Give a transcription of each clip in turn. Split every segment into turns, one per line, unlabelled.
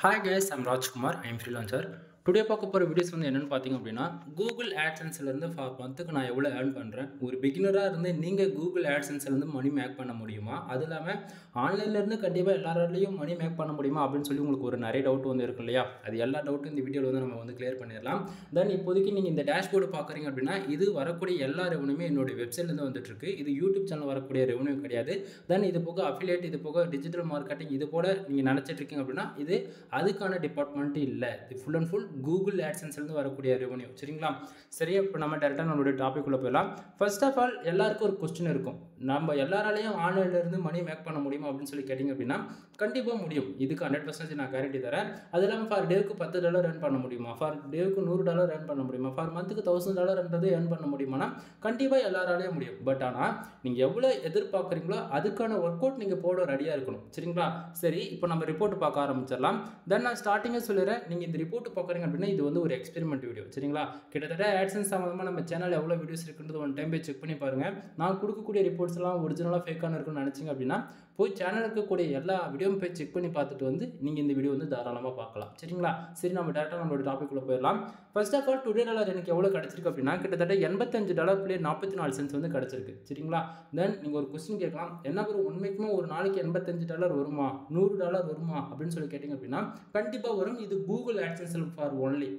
Hi guys, I'm Rajkumar. I'm freelancer. Today பார்க்க போகிற videos வந்து என்னென்னு பார்த்தீங்க அப்படின்னா கூகுள் ஆட்சன்ஸ்லேருந்து ஃபார் மந்த்துக்கு நான் எவ்வளோ ஏர்ன் பண்ணுறேன். ஒரு பிகினராக இருந்து நீங்கள் கூகுள் ஆட்சன்ஸ்லேருந்து மணி மேக் பண்ண முடியுமா, அது இல்லாமல் ஆன்லைன்லேருந்து கண்டிப்பாக எல்லாராலையும் மணி மேக் பண்ண முடியுமா அப்படின்னு சொல்லி உங்களுக்கு ஒரு நிறைய டவுட் வந்து இருக்கு இல்லையா. அது எல்லா டவுட்டும் இந்த வீடியோவில் வந்து நம்ம வந்து கிளியர் பண்ணிடலாம். தென் இப்போதைக்கு நீங்கள் இந்த டேஷ்போர்டு பார்க்குறீங்க அப்படின்னா இது வரக்கூடிய எல்லா ரெவன்யூமே என்னுடைய வெப்சைட்லேருந்து வந்துட்டுருக்கு. இது யூடியூப் சேனல் வரக்கூடிய ரெவன்யூ கிடையாது. தென் இது போக அஃபிலியேட், இது போக டிஜிட்டல் மார்க்கெட்டிங், இது போல் நீங்கள் நினச்சிட்டு இருக்கீங்க அப்படின்னா இது அதுக்கான டிபார்ட்மெண்ட் இல்லை. இது ஃபுல் அண்ட் ஃபுல் கூகுள் ஆட்சன்ஸ்லேருந்து வரக்கூடிய ரெவன்யூ. சரிங்களா. சரி, இப்போ நம்ம டேரெக்டாக நம்மளுடைய டாபிக் உள்ள போயிடலாம். ஃபர்ஸ்ட் ஆஃப் ஆல் எல்லாருக்கும் ஒரு கொஸ்டின் இருக்கும், நம்ம எல்லாராலையும் ஆன்லைன்லேருந்து மணி மேக் பண்ண முடியுமா அப்படின்னு சொல்லி கேட்டிங்க அப்படின்னா கண்டிப்பாக முடியும். இதுக்கு 100% நான் கேரண்டி தரேன். அது இல்லாமல் ஃபார் டேவுக்கு $10 ஏர்ன் பண்ண முடியுமா, ஃபார் டேவுக்கு $100 ஏர்ன் பண்ண முடியுமா, ஃபார் மந்த்துக்கு $1000 ஏர்ன் பண்ண முடியுமானா கண்டிப்பாக எல்லாராலையும் முடியும். பட் ஆனால் நீங்கள் எவ்வளோ எதிர்பார்க்குறீங்களோ அதுக்கான ஒர்க் அவுட் நீங்கள் போட ரெடியாக இருக்கணும். சரிங்களா. சரி, இப்போ நம்ம ரிப்போர்ட் பார்க்க ஆரம்பிச்சிடலாம். தென் நான் ஸ்டார்டிங்கே சொல்லிடுறேன், நீங்கள் இந்த ரிப்போர்ட் பார்க்குறீங்க அப்படின்னா இது வந்து ஒரு எக்ஸ்பெரிமெண்ட் வீடியோ. சரிங்களா. கிட்டத்தட்ட ஆட்சன்ஸ் சம்மந்தமாக நம்ம சேனல் எவ்வளோ வீடியோஸ் இருக்குன்றது ஒன் டைம் போய் செக் பண்ணி பாருங்கள். நான் கொடுக்கக்கூடிய ரிப்போர்ட்ஸ் எல்லாம் ஒரிஜினலாக ஃபேக்கான இருக்குன்னு நினச்சிங்க அப்படின்னா போய் சேனல் இருக்கக்கூடிய எல்லா வீடியோவும் போய் செக் பண்ணி பார்த்துட்டு வந்து நீங்கள் இந்த வீடியோ வந்து தாராளமாக பார்க்கலாம். சரிங்களா. சரி, நம்ம டேரெக்டாக நம்மளோட டாபிக் உள்ள போயிடலாம். First of all today dollar எனக்கு எவ்வளோ கிடச்சிருக்கு அப்படின்னா கிட்டத்தட்ட $85.44 வந்து கிடச்சிருக்கு. சரிங்களா. தென் நீங்கள் ஒரு கொஸ்டின் கேட்கலாம், என்ன ஒரு உண்மைக்குமே ஒரு நாளைக்கு $85 வருமா, $100 வருமா அப்படின்னு சொல்லி கேட்டிங்க அப்படின்னா கண்டிப்பாக வரும். இது கூகுள் ஆட்சன்ஸ் ஃபார் ஒன்லி.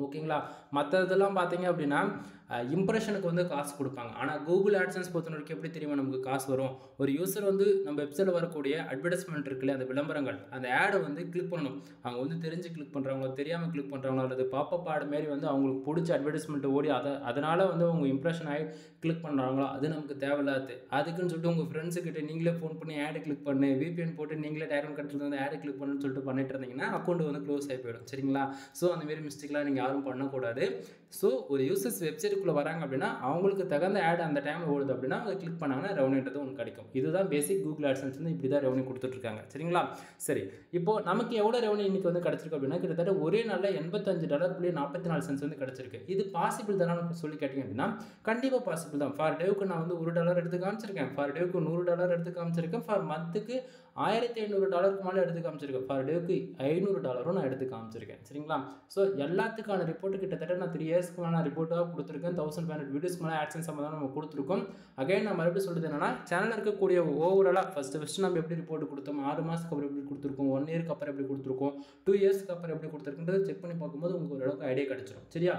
ஓகேங்களா. மற்ற இதெல்லாம் பார்த்தீங்க அப்படின்னா இம்ப்ரெஷனுக்கு வந்து காசு கொடுப்பாங்க. ஆனால் கூகுள் ஆட்சன்ஸ் பொறுத்தவரைக்கும் எப்படி தெரியுமா நமக்கு காசு வரும். ஒரு யூசர் வந்து நம்ம வெப்சைட்டில் வரக்கூடிய அட்வர்டைஸ்மெண்ட் இருக்குல்ல, அந்த விளம்பரங்கள், அந்த ஆடை வந்து கிளிக் பண்ணணும். அவங்க வந்து தெரிஞ்சு கிளிக் பண்ணுறவங்க, தெரியாமல் கிளிக் பண்ணுறவங்க, அல்லது பாப்பப் ஆட் மாரி வந்து அவங்களுக்கு பிடிச்ச அட்வர்டைஸ்மெண்ட் ஓடி அதனால் வந்து அவங்க இம்ப்ரெஷன் ஆகி கிளிக் பண்ணுறாங்களோ அது நமக்கு தேவையில்லாது. அதுக்குன்னு சொல்லிட்டு உங்கள் ஃப்ரெண்ட்ஸுக்கிட்ட நீங்களே ஃபோன் பண்ணி ஆடு கிளிக் பண்ணு, VPN போட்டு நீங்களே டைரக்ட் கட்டில் வந்து ஆடு கிளிக் பண்ணுன்னு சொல்லிட்டு பண்ணிட்டு இருந்தீங்கன்னா அக்கௌண்ட் வந்து க்ளோஸ் ஆகி போயிடும். சரிங்களா. ஸோ அந்தமாரி மிஸ்டேக்லாம் நீங்கள் யாரும் பண்ணக்கூடாது. ஸோ ஒரு யூசர்ஸ் வெப்சைட்டுக்குள்ளே வராங்க அப்படின்னா அவங்களுக்கு தகுந்த ஆட் அந்த டைமில் ஓடுது அப்படின்னா அவங்க கிளிக் பண்ணாங்கன்னா ரெவன்யூன்றது ஒன்று கிடைக்கும். இதுதான் பேசிக் கூகுள் ஆட்சன்ஸ் வந்து இப்படி தான் ரெவன்யூ கொடுத்துட்ருக்காங்க. சரிங்களா. சரி, இப்போது நமக்கு எவ்வளோ ரெவன்யூ இன்றைக்கி வந்து கிடச்சிருக்கு அப்படின்னா கிட்டத்தட்ட ஒரே நாளில் $85.44 வந்து கிடச்சிருக்கு. இது பாசிபிள் தானே சொல்லி கேட்டிங்க அப்படின்னா கண்டிப்பாக பாசிபிள் தான். ஃபார் டேவுக்கு நான் வந்து $1 எடுத்து காமிச்சிருக்கேன், ஃபார் டேவுக்கு $100 எடுத்து காமிச்சிருக்கேன், ஃபார் மந்த்துக்கு $1500 மேலே எடுத்து காமிச்சிருக்கேன், ஃபார் டேவுக்கு $500 நான் எடுத்து காமிச்சிருக்கேன். சரிங்களா. ஸோ எல்லாத்துக்கான ரிப்போர்ட் கிட்டத்தட்ட நான் 3 இயர்ஸ்க்கு மேலே ரிப்போர்ட்டாக கொடுத்துருக்கேன். 1500 வீடியோஸ்க்கு மேலே ஆட்சன்ஸ் சம்மந்தமாக நம்ம கொடுத்துருக்கோம். அகைன் நான் மறுபடியும் சொல்கிறது என்னன்னா சேனலில் இருக்கக்கூடிய ஓவராலாக ஃபஸ்ட்டு நம்ம எப்படி ரிப்போர்ட் கொடுத்தோம், 6 மாதத்துக்கு அப்புறம் எப்படி கொடுத்துருக்கோம், 1 இயருக்கு அப்புறம் எப்படி கொடுத்துருக்கோம், 2 இயர்ஸ்க்கு அப்புறம் எப்படி கொடுத்துருக்குன்றது செக் பண்ணி பார்க்கும்போது உங்களுக்கு ஓரளவுக்கு ஐடியா கிடச்சிடும். சரியா.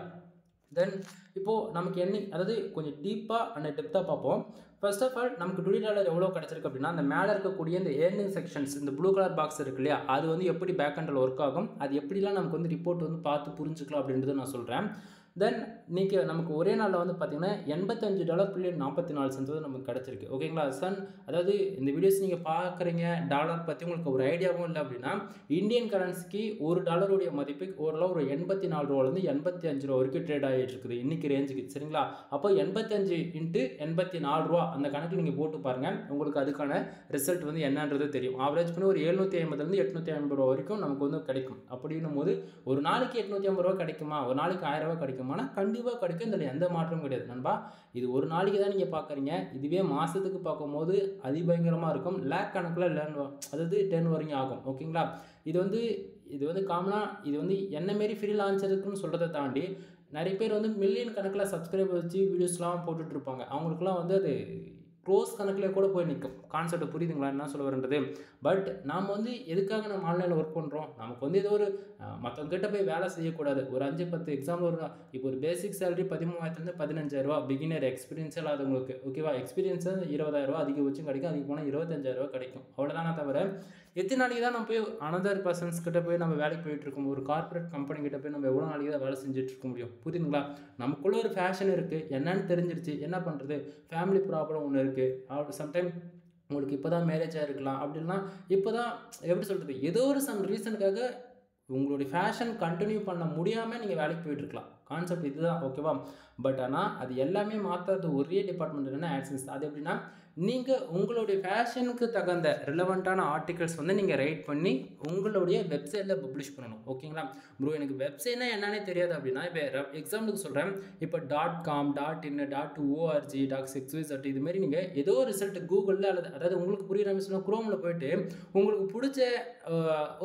தென் இப்போது நமக்கு அதாவது கொஞ்சம் டீப்பாக அந்த டெப்த்தாக பார்ப்போம். ஃபர்ஸ்ட் ஆஃப் ஆல் நமக்கு $20 எவ்வளோ கிடச்சிருக்கு அப்படின்னா அந்த மேலே இருக்கக்கூடிய இந்த ஏர்னிங் செக்ஷன்ஸ், இந்த ப்ளூ கலர் பாக்ஸ் இருக்கு இல்லையா, அது வந்து எப்படி பேக் ஹேண்டில் ஒர்க் ஆகும், அது எப்படிலாம் நமக்கு வந்து ரிப்போர்ட் வந்து பார்த்து புரிஞ்சுக்கலாம் அப்படின்றத நான் சொல்கிறேன். தென் இன்றைக்கி நமக்கு ஒரே நாளில் வந்து பார்த்திங்கன்னா $85.44 நமக்கு கிடச்சிருக்கு. ஓகேங்களா. அதாவது இந்த வீடியோஸ் நீங்கள் பார்க்குறீங்க டாலர் பற்றி உங்களுக்கு ஒரு ஐடியாவும் இல்லை அப்படின்னா இந்தியன் கரன்சிக்கு $1 மதிப்பு ஓரளவு ஒரு $84 $85 வரைக்கும் ட்ரேட் ஆகிட்டு இருக்குது இன்றைக்கி ரேஞ்சுக்கு. சரிங்களா. அப்போ 85 × $84 அந்த கணக்கு நீங்கள் போட்டு பாருங்கள், உங்களுக்கு அதுக்கான ரிசல்ட் வந்து என்னன்றது தெரியும். ஆவரேஜ் பண்ணி ஒரு $750 $850 வரைக்கும் நமக்கு வந்து கிடைக்கும். அப்படின்னும் போது ஒரு நாளைக்கு $850 கிடைக்குமா, ஒரு நாளைக்கு $1000 கிடைக்கும், ஆனால் கண்டிப்பாக கிடைக்கும். இதில் எந்த மாற்றமும் கிடையாது நண்பா. இது ஒரு நாளைக்கு தான் நீங்கள் பார்க்குறீங்க, இதுவே மாதத்துக்கு பார்க்கும்போது அதிபயங்கரமாக இருக்கும். லேக் கணக்கில் அதாவது 10 வரைக்கும் ஆகும். ஓகேங்களா. இது வந்து காமனாக இது வந்து என்ன மாரி ஃப்ரீ லான்ச்சருக்குன்னு சொல்கிறத தாண்டி நிறைய பேர் வந்து மில்லியன் கணக்கில் சப்ஸ்கிரைபர் வச்சு வீடியோஸ்லாம் போட்டுட்ருப்பாங்க. அவங்களுக்குலாம் வந்து அது க்ரோஸ் கணக்கில் கூட போய் நிற்கும். கான்செப்ட் புரியுதுங்களா என்ன சொல்ல வரன்றது. பட் நாம் வந்து எதுக்காக நம்ம ஆன்லைனில் ஒர்க் பண்ணுறோம், நமக்கு வந்து ஏதோ ஒரு மற்றவங்கிட்ட போய் வேலை செய்யக்கூடாது. ஒரு 5-10 எக்ஸாம்பிள் ஒரு இப்போ ஒரு பேசிக் சேலரி 13,000 15,000 பிகினர் எக்ஸ்பீரியன்ஸ் இல்லாதவங்களுக்கு. ஓகேவா. எக்ஸ்பீரியன்ஸு 20,000 அதிகபட்சம் கிடைக்கும், அதுக்கு போனால் 25,000 கிடைக்கும். அவ்வளோதானே தவிர எத்தனை நாளைக்கு தான் நம்ம போய் அனதர் பர்சன்ஸ் கிட்ட போய் நம்ம வேலைக்கு போயிட்டுருக்கோம். ஒரு கார்பரேட் கம்பெனி கிட்ட போய் நம்ம எவ்வளோ நாளைக்கு தான் வேலை செஞ்சுட்டு இருக்க முடியும். புரியுதுங்களா. நமக்குள்ளே ஒரு ஃபேஷன் இருக்குது, என்னன்னு தெரிஞ்சிருச்சு, என்ன பண்ணுறது, ஃபேமிலி ப்ராப்ளம் ஒன்று இருக்குது. சம்டைம் உங்களுக்கு இப்போ தான் மேரேஜ் ஆகிருக்கலாம், அப்படின்னா இப்போ தான் எப்படி சொல்கிறது, ஏதோ ஒரு சம் ரீசனுக்காக உங்களுடைய ஃபேஷன் கண்டினியூ பண்ண முடியாமல் நீங்கள் வேலைக்கு போயிட்டுருக்கலாம். கான்செப்ட் இதுதான். ஓகேவா. பட் ஆனால் அது எல்லாமே மாற்றது ஒரே டிபார்ட்மெண்ட் என்னென்னா ஆட்சன்ஸ். அது எப்படின்னா நீங்கள் உங்களுடைய ஃபேஷனுக்கு தகுந்த ரிலவெண்ட்டான ஆர்டிகல்ஸ் வந்து நீங்கள் ரைட் பண்ணி உங்களுடைய வெப்சைட்டில் பப்ளிஷ் பண்ணணும். ஓகேங்களா. ப்ரோ எனக்கு வெப்சைட்னா என்னன்னே தெரியாது அப்படின்னா இப்போ எக்ஸாம்பிளுக்கு சொல்கிறேன், இப்போ .com .in .org .xyz இதுமாரி நீங்கள் ஏதோ ரிசல்ட் கூகுளில் அதாவது உங்களுக்கு புரியுற மிஷினில் குரோமில் போயிட்டு உங்களுக்கு பிடிச்ச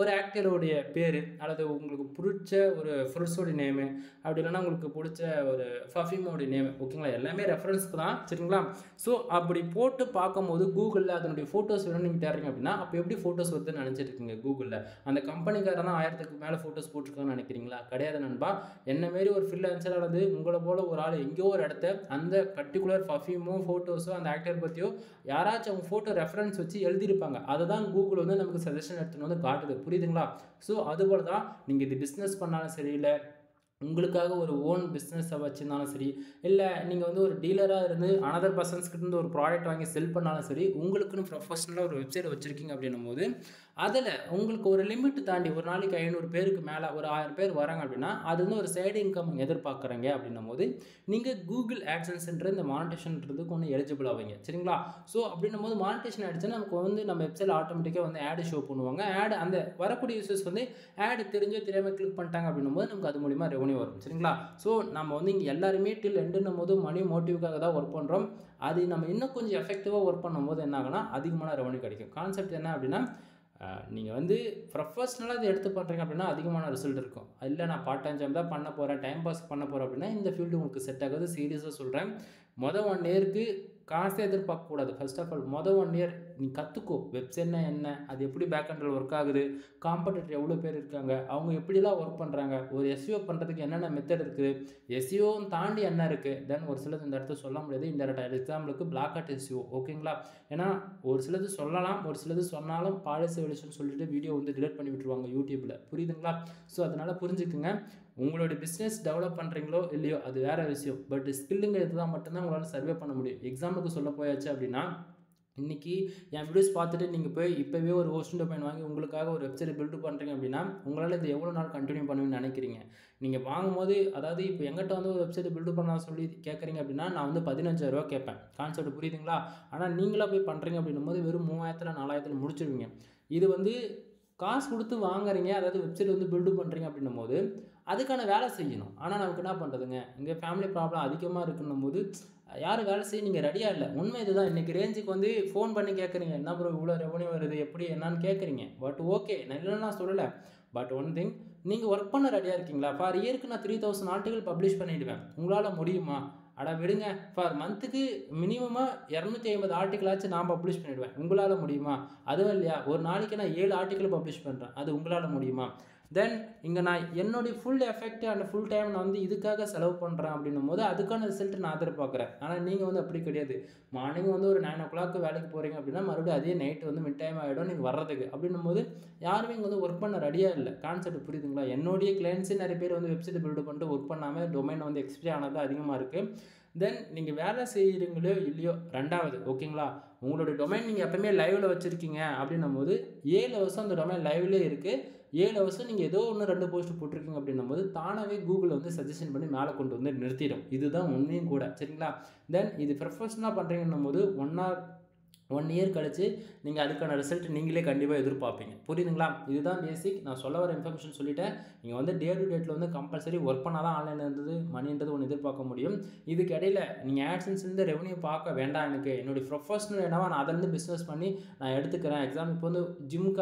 ஒரு ஆக்டருடைய பேர் அல்லது உங்களுக்கு பிடிச்ச ஒரு ஃப்ரூட்ஸோட நேமு அப்படி இல்லைன்னா உங்களுக்கு பிடிச்ச ஒரு பர்ஃப்யூமோட நேம் ஓகேங்களா, எல்லாமே ரெஃபரன்ஸ்க்கு தான் சரிங்களா. ஸோ அப்படி போட்டு பார்க்கும்போது கூகுளில் அதனுடைய ஃபோட்டோஸ் வேணும்னு நீங்கள் தேடுறீங்க அப்படின்னா அப்போ எப்படி ஃபோட்டோஸ் வருதுன்னு நினச்சிட்டு இருக்கீங்க கூகுளில்? அந்த கம்பெனிக்காரன் தான் 1000க்கு மேலே ஃபோட்டோஸ் போட்டிருக்காங்கன்னு நினைக்கிறீங்களா? கிடையாது நண்பா. என்ன மாரி ஒரு ஃப்ரீலான்சர் அல்லது உங்களை போல ஒரு ஆள் எங்கேயோ ஒரு இடத்த அந்த பர்டிகுலர் பர்ஃப்யூமோ ஃபோட்டோஸோ அந்த ஆக்டர் பற்றியோ யாராச்சும் அவங்க ஃபோட்டோ ரெஃபரன்ஸ் வச்சு எழுதியிருப்பாங்க. அதை தான் கூகுள் வந்து நமக்கு சஜஷன் எடுத்துன்னு வந்து காட்டுது. புரியுதுங்களா? ஸோ அதுபோல் தான் நீங்கள் இது பிஸ்னஸ் பண்ணாலும் சரி, இல்லை உங்களுக்காக ஒரு ஓன் பிஸ்னஸை வச்சுருந்தாலும் சரி, இல்லை நீங்கள் வந்து ஒரு டீலராக இருந்து அனதர் பர்சன்ஸ்கிட்ட ஒரு ப்ராடக்ட் வாங்கி செல் பண்ணாலும் சரி, உங்களுக்குன்னு ப்ரொஃபஷனலாக ஒரு வெப்சைட் வச்சுருக்கீங்க அப்படின்னும் போது அதில் உங்களுக்கு ஒரு லிமிட் தாண்டி ஒரு நாளைக்கு 500 பேருக்கு மேலே ஒரு 1000 பேர் வராங்க அப்படின்னா அது வந்து ஒரு சைடு இன்கம் எதிர்பார்க்குறீங்க அப்படின்னும் போது நீங்கள் கூகுள் ஆட்சன்ஸ்ன்ற இந்த மானிட்டேஷன்ன்றதுக்கு ஒன்று எலிஜிபிள் ஆவீங்க சரிங்களா. ஸோ அப்படின்னும் போது மானிட்டேஷன் ஆகிடுச்சுன்னா நமக்கு வந்து நம்ம வெப்சைட் ஆட்டோமேட்டிக்காக வந்து ஆடு ஷோ பண்ணுவாங்க. ஆடு அந்த வரக்கூடிய யூசர்ஸ் வந்து ஆடு தெரிஞ்சோ தெரியாமல் கிளிக் பண்ணிட்டாங்க அப்படின்னும் போது நமக்கு அது மூலிமா ரெவன்யூ வரும் சரிங்களா. ஸோ நம்ம வந்து இங்கே எல்லாருமே டில் எண்டுன்னும் போது மணி மோட்டிவ்காக தான் ஒர்க் பண்ணுறோம். அது நம்ம இன்னும் கொஞ்சம் எஃபெக்டிவாக ஒர்க் பண்ணும்போது என்ன ஆகுனா அதிகமான ரெவன்யூ கிடைக்கும். கான்செப்ட் என்ன அப்படின்னா நீங்கள் வந்து ப்ரொஃபஷ்னலாக இதை எடுத்து பண்ணுறீங்க அப்படின்னா அதிகமான ரிசல்ட் இருக்கும். இல்லை நான் பார்ட் டைம் ஜாப் தான் பண்ண போகிறேன், டைம் பாஸ் பண்ண போகிறேன் அப்படின்னா இந்த ஃபீல்டு உங்களுக்கு செட் ஆகாது. சீரியஸாக சொல்கிறேன். 1 இயருக்கு காசே எதிர்பார்க்கக்கூடாது. ஃபர்ஸ்ட் ஆஃப் ஆல் 1 இயர் நீ கற்றுக்கோ வெப்சைட்னா என்ன, அது எப்படி பேக்அண்டில் ஒர்க் ஆகுது, காம்படிட்டர் எவ்வளோ பேர் இருக்காங்க, அவங்க எப்படிலாம் ஒர்க் பண்ணுறாங்க, ஒரு எஸ்இஓ பண்ணுறதுக்கு என்னென்ன மெத்தட் இருக்குது, எஸ்இஓன்னு தாண்டி என்ன இருக்குது. தென் ஒரு சிலது இந்த இடத்த சொல்ல முடியாது. இந்த எக்ஸாம்பிளுக்கு பிளாக் ஹாட் எஸ்இஓ ஓகேங்களா. ஏன்னா ஒரு சிலது சொல்லலாம், ஒரு சிலது சொன்னாலும் பாலிசி வெளிஷன் சொல்லிட்டு வீடியோ வந்து டிலீட் பண்ணி விட்டுருவாங்க யூடியூப்பில். புரியுதுங்களா? ஸோ அதனால் புரிஞ்சுக்குங்க. உங்களோட பிஸ்னஸ் டெவலப் பண்ணுறீங்களோ இல்லையோ அது வேறு விஷயம். பட் ஸ்கில்லுங்க இதுதான் மட்டும்தான் உங்களால் சர்வே பண்ண முடியும். எக்ஸாம்பிளுக்கு சொல்ல போயாச்சு அப்படின்னா இன்றைக்கி என் வீடியோஸ் பார்த்துட்டு நீங்கள் போய் இப்போவே ஒரு ஹோஸ்டிங் டொமைன் வாங்கி உங்களுக்காக ஒரு வெப்சைட் பில்டு பண்ணுறீங்க அப்படின்னா உங்களால் இது எவ்வளோ நாள் கண்டினியூ பண்ணுவீங்கன்னு நினைக்கிறீங்க? நீங்கள் வாங்கும்போது அதாவது இப்போ எங்கிட்ட வந்து ஒரு வெப்சைட் பில்டு பண்ண சொல்லி கேட்குறீங்க அப்படின்னா நான் வந்து 15,000 கேட்பேன். கான்செப்ட் புரியுதுங்களா? ஆனால் நீங்களாக போய் பண்ணுறீங்க அப்படின்னும் போது வெறும் 3000 4000 முடிச்சிருவீங்க. இது வந்து காசு கொடுத்து வாங்குறீங்க, அதாவது வெப்சைட் வந்து பில்டு பண்ணுறீங்க அப்படின்னும் போது அதுக்கான வேலை செய்யணும். ஆனால் நமக்கு என்ன பண்ணுறதுங்க, இங்கே ஃபேமிலி ப்ராப்ளம் அதிகமாக இருக்குன்னும் போது யாரும் வேலை செய்ய நீங்கள் ரெடியாக இல்லை. உண்மை இதுதான். இன்றைக்கி ரேஞ்சுக்கு வந்து ஃபோன் பண்ணி கேட்குறீங்க, என்ன ப்ரோ இவ்வளோ ரெவன்யூ வருது எப்படி என்னன்னு கேட்குறீங்க. பட் ஓகே, நான் இல்லைன்னா சொல்லலை. பட் ஒன் திங், நீங்கள் ஒர்க் பண்ண ரெடியாக இருக்கீங்களா? ஃபார் இயருக்கு நான் 3000 ஆர்டிகல் பப்ளிஷ் பண்ணிவிடுவேன். உங்களால் முடியுமா? அட விடுங்க, ஃபார் மந்த்துக்கு மினிமமாக 250 ஆர்டிக்கலாச்சும் நான் பப்ளிஷ் பண்ணிவிடுவேன். உங்களால் முடியுமா? அதுவும் இல்லையா, ஒரு நாளைக்கு நான் 7 ஆர்டிக்கல் பப்ளிஷ் பண்ணுறேன். அது உங்களால் முடியுமா? தென் இங்கே நான் என்னுடைய full effect and full time நான் வந்து இதுக்காக செலவு பண்ணுறேன் அப்படின்னும் போது அதுக்கான ரிசல்ட் நான் எதிர்பார்க்குறேன். ஆனால் நீங்கள் வந்து அப்படி கிடையாது. மார்னிங் வந்து ஒரு 9 o'clock வேலைக்கு போகிறீங்க அப்படின்னா மறுபடியும் அதே நைட்டு வந்து மிட் டைம் ஆகிடும் நீங்கள் வர்றதுக்கு. அப்படின்னும் போது யாருமே இங்கே வந்து ஒர்க் பண்ண ரெடியாக இல்லை. கான்செப்ட் புரியுதுங்களா? என்னுடைய கிளைண்ட்ஸே நிறைய பேர் வந்து வெப்சைட் பில்டு பண்ணிட்டு ஒர்க் பண்ணாமல் டொமைன் வந்து எக்ஸ்பைரி ஆனது அதிகமாக இருக்குது. தென் நீங்கள் வேலை செய்கிறீங்களோ இல்லையோ, ரெண்டாவது ஓகேங்களா, உங்களுடைய டொமைன் நீங்கள் எப்பவுமே லைவில் வச்சுருக்கீங்க அப்படின்னும் போது 7 வருஷம் அந்த டொமைன் லைவ்லேயே இருக்குது. 7 வருஷம் நீங்கள் ஏதோ 1-2 போஸ்ட் போட்டிருக்கீங்க அப்படின்னும் போது தானாகவே கூகுள் வந்து சஜஷன் பண்ணி மேலே கொண்டு வந்து நிறுத்திடும். இதுதான் உண்மையும் கூட சரிங்களா. தென் இது ப்ரொஃபஷனலாக பண்ணுறீங்கன்னும் போது 1 இயர் கழிச்சு நீங்கள் அதுக்கான ரிசல்ட் நீங்களே கண்டிப்பாக எதிர்பார்ப்பீங்க. புரியுதுங்களா? இதுதான் பேசிக். நான் சொல்ல வர இன்ஃபர்மேஷன் சொல்லிட்டேன். நீங்கள் வந்து டே டு டேட்டில் வந்து கம்பல்சரி ஒர்க் பண்ணால் தான் ஆன்லைனில் இருந்தது மணின்றது ஒன்று எதிர்பார்க்க முடியும். இதுக்கு இடையில் நீங்கள் ஆட்சன்ஸ்லேருந்து ரெவன்யூ பார்க்க வேண்டாம். எனக்கு என்னுடைய ப்ரொஃபஷனல் என்னவோ நான் அதிலேருந்து பிஸ்னஸ் பண்ணி நான் எடுத்துக்கிறேன். எக்ஸாம்பிள் இப்போ வந்து ஜிம்முக்கு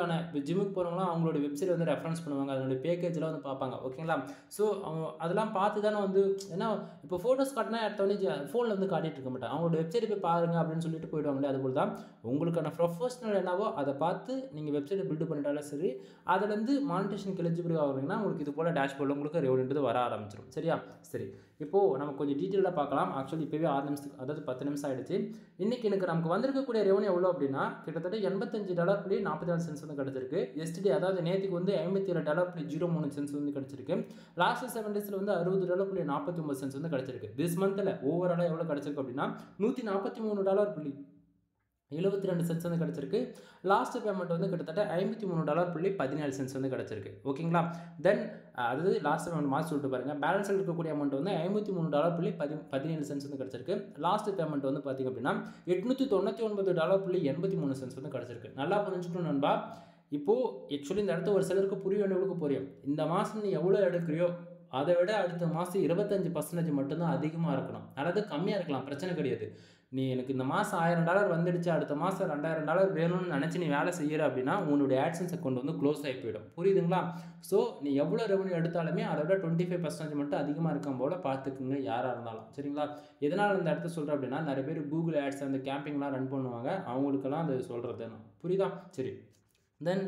போகிறவங்களாம் அவங்களோட வெப்சைட் வந்து ரெஃபரன்ஸ் பண்ணுவாங்க, அதனுடைய பேக்கேஜெலாம் வந்து பார்ப்பாங்க ஓகேங்களா. ஸோ அவங்க அதெல்லாம் பார்த்து தானே வந்து, ஏன்னா இப்போ ஃபோட்டோஸ் காட்டினா எடுத்தோடனே ஃபோனில் வந்து காட்டிகிட்டு இருக்க மாட்டேன், அவங்களோட வெப்சைட் போய் பாருங்கள் அப்படின்னு சொல்லிட்டு போயிடுவாங்களே. அதுபோல் தான் உங்களுக்கான ப்ரொஃபஷனல் என்னவோ அதை பார்த்து நீங்கள் வெப்சைட்டை பில்டு பண்ணிட்டாலும் சரி, அதுலேருந்து மானிட்டேஷனுக்கு எலிஜிபிள் ஆகுறீங்கன்னா உங்களுக்கு இது போல் டேஷ்போர்டில் உங்களுக்கு ரெவன்யூன்றது வர ஆரம்பிச்சிடும். சரியா? சரி, இப்போது நம்ம கொஞ்சம் டீட்டெயிலாக பார்க்கலாம். ஆக்சுவலி இப்போவே 6 நிமிஷத்துக்கு, அதாவது 10 நிமிஷம் ஆகிடுச்சு. இன்றைக்கி எனக்கு நமக்கு வந்திருக்கக்கூடிய ரெவன்யூ எவ்வளோ அப்படின்னா கிட்டத்தட்ட $85.44 வந்து கிடச்சிருக்கு. எஸ்டே அதாவது நேற்றுக்கு வந்து $57.03 வந்து கிடச்சிருக்கு. லாஸ்ட் 7 டேஸில் வந்து $60.49 வந்து கிடச்சிருக்கு. திஸ் மந்தில் ஓவராலாக எவ்வளோ கிடச்சிருக்கு அப்படின்னா $143.72 வந்து கிடச்சிருக்கு. லாஸ்ட் பேமெண்ட் வந்து கிட்டத்தட்ட $53.17 வந்து கிடச்சிருக்கு. ஓகேங்களா? தென் அதாவது லாஸ்ட் பேமெண்ட் மாற்றி சொல்லிட்டு பாருங்கள். பேலன்ஸில் இருக்கக்கூடிய அமௌண்ட் வந்து $53.17 வந்து கிடச்சிருக்கு. லாஸ்ட் பேமெண்ட் வந்து பார்த்திங்க அப்படின்னா $899.83 வந்து கிடச்சிருக்கு. நல்லா புரிஞ்சுக்கணும் நண்பா. இப்போது ஆக்சுவலி இந்த இடத்த ஒரு சிலருக்கு புரிய வேண்டியவங்களுக்கு புரியும். இந்த மாதம் நீ எவ்வளோ எடுக்கிறியோ அதை விட அடுத்த மாதம் 25% மட்டும்தான் அதிகமாக இருக்கணும், அதாவது கம்மியாக இருக்கலாம், பிரச்சனை கிடையாது. நீ எனக்கு இந்த மாதம் $1000 வந்துடுச்சு, அடுத்த மாதம் $2000 வேணும்னு நினச்சி நீ வேலை செய்கிற அப்படின்னா உன்னுடைய AdSense அக்கௌண்ட் வந்து க்ளோஸ் ஆகி போயிடும். புரியுதுங்களா? ஸோ நீ எவ்வளோ ரெவன்யூ எடுத்தாலுமே அதை விட 25% மட்டும் அதிகமாக இருக்கும் போல் பார்த்துக்குங்க யாராக இருந்தாலும். சரிங்களா? எதனால் இந்த இடத்த சொல்கிறேன் அப்படின்னா, நிறைய பேர் கூகுள் ஆட்ஸ் அந்த கேம்பிங்லாம் ரன் பண்ணுவாங்க, அவங்களுக்கெல்லாம் அது சொல்கிறது நான். புரியுதா? சரி. தென்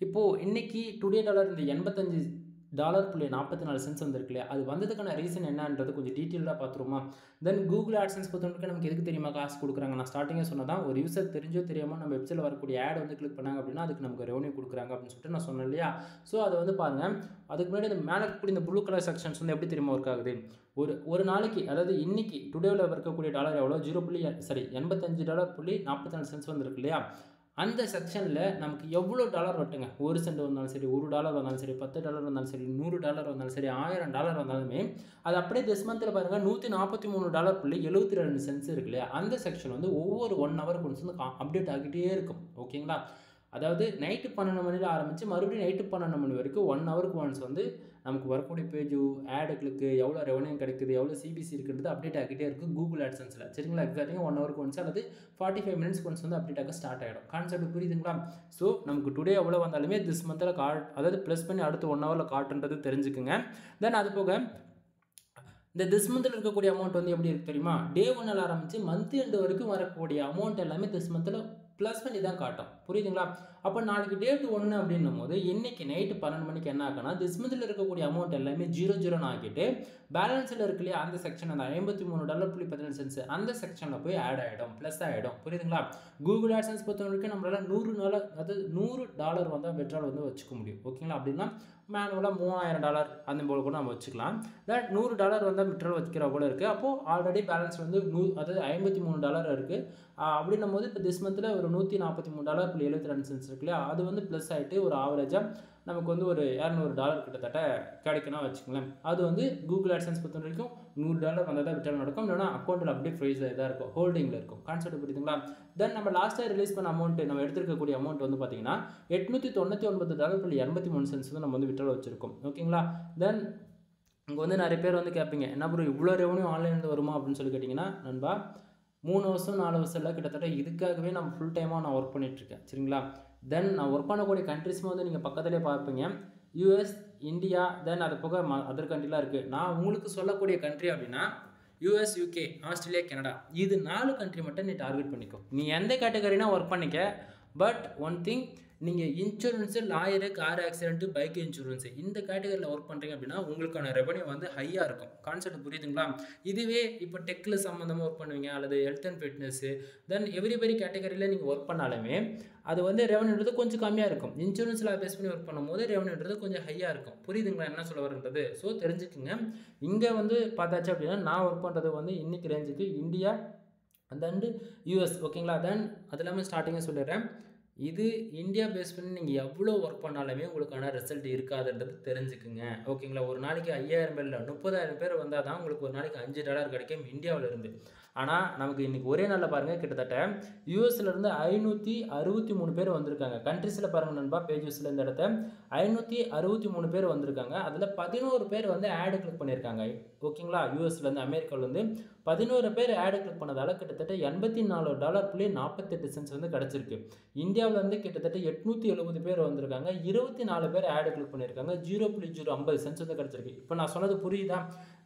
இப்போது இன்றைக்கி டுடே டாலர் இந்த $85.44 வந்திருக்கு இல்லையா, அது வந்ததுக்கான ரீசன் என்னன்றது கொஞ்சம் டீட்டெயிலாக பார்த்துருமா. தென் கூகுள் ஆட்சன்ஸ் பொறுத்தவரைக்கும் நமக்கு எதுக்கு தெரியுமா காசு கொடுக்குறாங்க? நான் ஸ்டார்டிங்கே சொன்னதான், ஒரு யூசர் தெரிஞ்சோ தெரியாமல் நம்ம வெப்சைட்டில் வரக்கூடிய ஆட் வந்து கிளிக் பண்ணாங்க அப்படின்னா அதுக்கு நமக்கு ரெவன்யூ கொடுக்குறாங்க அப்படின்னு சொல்லிட்டு நான் சொன்னேன் இல்லையா. ஸோ அதை வந்து பாருங்கள், அதுக்கு முன்னாடி இந்த மேலே இருக்கக்கூடிய இந்த ப்ளூ கலர் செக்ஷன்ஸ் வந்து எப்படி தெரியுமா ஒர்க் ஆகுது? ஒரு நாளைக்கு, அதாவது இன்னைக்கு டுடேவில் இருக்கக்கூடிய டாலர் எவ்வளோ, $85.44 வந்திருக்கு இல்லையா. அந்த செக்ஷனில் நமக்கு எவ்வளோ டாலர் வரட்டுங்க, $1 வந்தாலும் சரி, $1 வந்தாலும் சரி, $10 வந்தாலும் சரி, $100 வந்தாலும் சரி, $1000 வந்தாலுமே அது அப்படியே திஸ் மந்தில் பாருங்கள் $143.72 இருக்கு இல்லையா. அந்த செக்ஷன் வந்து ஒவ்வொரு 1 hour கொண்டு வந்து அப்டேட் ஆகிட்டே இருக்கும். ஓகேங்களா? அதாவது நைட்டு 12 மணியில் ஆரம்பித்து மறுபடியும் நைட்டு 12 மணி வரைக்கும் 1 ஹவருக்கு ஒன்ஸ் வந்து நமக்கு வரக்கூடிய பேஜு ஆடு கிளிக்கு எவ்வளோ ரெவன்யூ கிடைக்குது, எவ்வளோ சிபிசி இருக்குன்றது அப்டேட் ஆகிட்டே இருக்குது கூகுள் ஆட்சன்ஸில். சரிங்களா? எக்ஸாக்டாக 1 ஹவருக்கு ஒன்ஸ் அல்லது 45 minutes ஒன்ஸ் வந்து அப்டேட் ஆக ஸ்டார்ட் ஆகிடும். கான்செப்ட் புரியுதுங்களா? ஸோ நமக்கு டுடே எவ்வளோ வந்தாலுமே திஸ் மந்தில் அதாவது ப்ளஸ் பண்ணி அடுத்து 1 ஹவரில் காட்டுன்றது தெரிஞ்சுக்குங்க. தென் அது போக இந்த திஸ் மந்தில் இருக்கக்கூடிய அமௌண்ட் வந்து எப்படி இருக்குது தெரியுமா? டே 1 ஆரம்பித்து மந்த் எண்டு வரைக்கும் வரக்கூடிய அமௌண்ட் எல்லாமே திஸ் மந்தில் ப்ளஸ் பண்ணி தான் காட்டும். புரியுதுங்களா? அப்போ நாளைக்கு டேட் 1 அப்படின்னும் போது இன்றைக்கி நைட்டு 12 மணிக்கு என்ன ஆகுனா திஸ் மந்தில் இருக்கக்கூடிய அமௌண்ட் எல்லாமே 00 ஆகிட்டு பேலன்ஸில் இருக்கு இல்லையா அந்த செக்ஷன், அந்த $53.17 அந்த செக்ஷனில் போய் ஆட் ஆகிடும், ப்ளஸ் ஆகிடும். புரியுதுங்களா? கூகுள் ஆட்சன்ஸ் பொறுத்த வரைக்கும் நம்மளால் $100 வந்தால் விட்ரால் வந்து வச்சுக்க முடியும். ஓகேங்களா? அப்படின்னா மேனுவலாக $3000 அந்த போல் கூட நம்ம வச்சுக்கலாம். தட் $100 வந்தால் விட்ரால் வச்சுக்கிற போல இருக்குது. அப்போது ஆல்ரெடி பேலன்ஸ் வந்து அதாவது $53 இருக்குது. அப்படின்னும் போது இப்போ திஸ் மந்தில் ஒரு $143.72 இருக்கு இல்லையா, அது வந்து ப்ளஸ் ஆகிட்டு ஒரு ஆவரேஜாக நமக்கு வந்து ஒரு $200 கிட்டத்தட்ட கிடைக்கணும் வச்சுக்கோங்களேன். அது வந்து கூகுள் ஆட்சன்ஸ் பொறுத்த வரைக்கும் $100 வந்தால் தான் விட்ரால் நடக்கும், இல்லைனா அக்கௌண்ட்டில் அப்படியே ஃப்ரைஸ் தான் இருக்கும், ஹோல்டிங்கில் இருக்கும். கான்செப்ட் புரியுதுங்களா? தென் நம்ம லாஸ்ட்டாக ரிலீஸ் பண்ண அமௌண்ட், நம்ம எடுத்துருக்கக்கூடிய அமௌண்ட் வந்து பார்த்தீங்கன்னா $899.83 வந்து நம்ம வந்து விட்ரால் வச்சுருக்கோம். ஓகேங்களா? தென் இங்கே வந்து நிறைய பேர் வந்து கேட்பீங்க, என்ன ப்ரோ இவ்வளோ ரெவன்யூ ஆன்லைனில் வருமா அப்படின்னு சொல்லி கேட்டிங்கன்னா, நண்பா 3 வருஷம் 4 வருஷம் இல்லை, கிட்டத்தட்ட இதுக்காகவே நான் ஃபுல் டைமாக நான் ஒர்க் பண்ணிகிட்ருக்கேன். சரிங்களா? தென் நான் ஒர்க் பண்ணக்கூடிய கண்ட்ரிஸும் வந்து நீங்கள் பக்கத்துலேயே பார்ப்பீங்க, US, இந்தியா, தென் அது போக அதர் கண்ட்ரிலாம் இருக்குது. நான் உங்களுக்கு சொல்லக்கூடிய கண்ட்ரி அப்படின்னா US, UK, ஆஸ்திரேலியா, கனடா, இது 4 கண்ட்ரி மட்டும் நீ டார்கெட் பண்ணிக்கோ. நீ எந்த கேட்டகரினா ஒர்க் பண்ணிக்க. பட் ஒன் திங், நீங்கள் insurance, lawyer, car accident, bike insurance இந்த கேட்டகரியில் ஒர்க் பண்ணுறீங்க அப்படின்னா உங்களுக்கான ரெவன்யூ வந்து ஹையாக இருக்கும். கான்செப்ட் புரியுதுங்களா? இதுவே இப்போ டெக்கில் சம்மந்தமாக ஒர்க் பண்ணுவீங்க அல்லது health and fitness, then every கேட்டகரியில் நீங்கள் ஒர்க் பண்ணாலுமே அது வந்து ரெவன்யூன்றது கொஞ்சம் கம்மியாக இருக்கும். இன்சூரன்ஸில் பேஸ் பண்ணி ஒர்க் பண்ணும்போது ரெவன்யூன்றது கொஞ்சம் ஹையாக இருக்கும். புரியுதுங்களா என்ன சொல்ல வரன்றது? ஸோ தெரிஞ்சுக்குங்க. இங்கே வந்து பார்த்தாச்சு அப்படின்னா நான் ஒர்க் பண்ணுறது வந்து இன்றைக்கி ரேஞ்சுக்கு இந்தியா அண்ட் US. ஓகேங்களா? தென் அது இல்லாமல் ஸ்டார்டிங்காக சொல்லிடுறேன், இது இந்தியா பேஸ் பண்ணி நீங்கள் எவ்வளோ ஒர்க் பண்ணாலுமே உங்களுக்கான ரிசல்ட் இருக்காதுன்றது தெரிஞ்சுக்குங்க. ஓகேங்களா? ஒரு நாளைக்கு 5000 பேர் இல்லை 30,000 பேர் வந்தால் தான் உங்களுக்கு ஒரு நாளைக்கு $5 கிடைக்கும் இந்தியாவிலேருந்து. ஆனால் நமக்கு இன்றைக்கி ஒரே நாளில் பாருங்கள் கிட்டத்தட்ட யூஎஸ்லேருந்து 563 பேர் வந்திருக்காங்க. கண்ட்ரிஸில் பாருங்கள் நண்பா, பேஜஸில் இந்த இடத்த 563 பேர் வந்திருக்காங்க. அதில் 11 பேர் வந்து ஆடு கிளிக் பண்ணியிருக்காங்க. ஓகேங்களா? யூஎஸ்லேருந்து அமெரிக்காவிலேருந்து 11 பேர் ஆடு கிளிக் பண்ணதால் கிட்டத்தட்ட $84.48 வந்து கிடச்சிருக்கு. இந்தியாவிலேருந்து கிட்டத்தட்ட 870 பேர் வந்திருக்காங்க, 24 பேர் ஆடு கிளிக் பண்ணியிருக்காங்க, 0.050 வந்து கிடச்சிருக்கு. இப்போ நான் சொன்னது புரியுதா?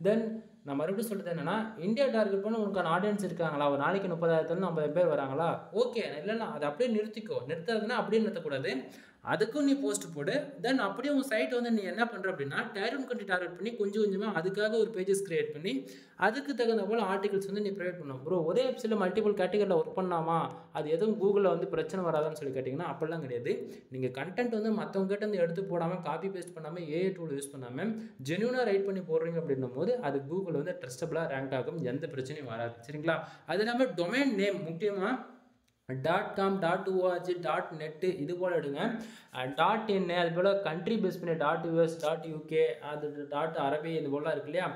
தென் நான் மறுபடியும் சொல்கிறது என்னென்னா, இந்தியா டார்கெட் பண்ண உனக்கான ஆடியன்ஸ் இருக்காங்களா? ஒரு நாளைக்கு 30,000 50,000 பேர் வராங்களா? ஓகே, இல்லைன்னா அதை அப்படியே நிறுத்திக்கோ. நிறுத்தாதுன்னா அப்படியே நிறுத்தக்கூடாது, அதுக்கும் நீ போஸ்ட் போடு. தென் அப்படியே உங்கள் சைட்டை வந்து நீ என்ன பண்ணுற அப்படின்னா டைரன் கண்ட்ரி டார்கெட் பண்ணி கொஞ்சம் கொஞ்சமாக அதுக்காக ஒரு பேஜஸ் கிரியேட் பண்ணி அதுக்கு தகுந்த போல் ஆர்டிகல்ஸ் வந்து நீ ப்ரொவைட் பண்ணணும். ப்ரோ ஒரே வெப்சைட்டில் மல்டிபிள் கேட்டகரியில் ஒர்க் பண்ணாமா, அது எதுவும் கூகுளில் வந்து பிரச்சனை வராதான்னு சொல்லி கேட்டிங்கன்னா அப்படிலாம் கிடையாது. நீங்கள் கண்டென்ட் வந்து மற்றவங்க கிட்ட வந்து எடுத்து போடாமல், காப்பி பேஸ்ட் பண்ணாமல், ஏஐ டூல் யூஸ் பண்ணாமல் ஜென்யூனாக ரைட் பண்ணி போடுறீங்க அப்படின்னும் போது அது கூகுள் வந்து ட்ரஸ்டபுளாக ரேங்க் ஆகும், எந்த பிரச்சனையும் வராது. சரிங்களா? அது இல்லாமல் டொமைன் நேம் முக்கியமாக .com, .org, .net இது போல் எடுங்க. .in அது போல் கண்ட்ரி பேஸ் பண்ணி .us, .uk, அது .அரபி இது போலாம் இருக்கு இல்லையா.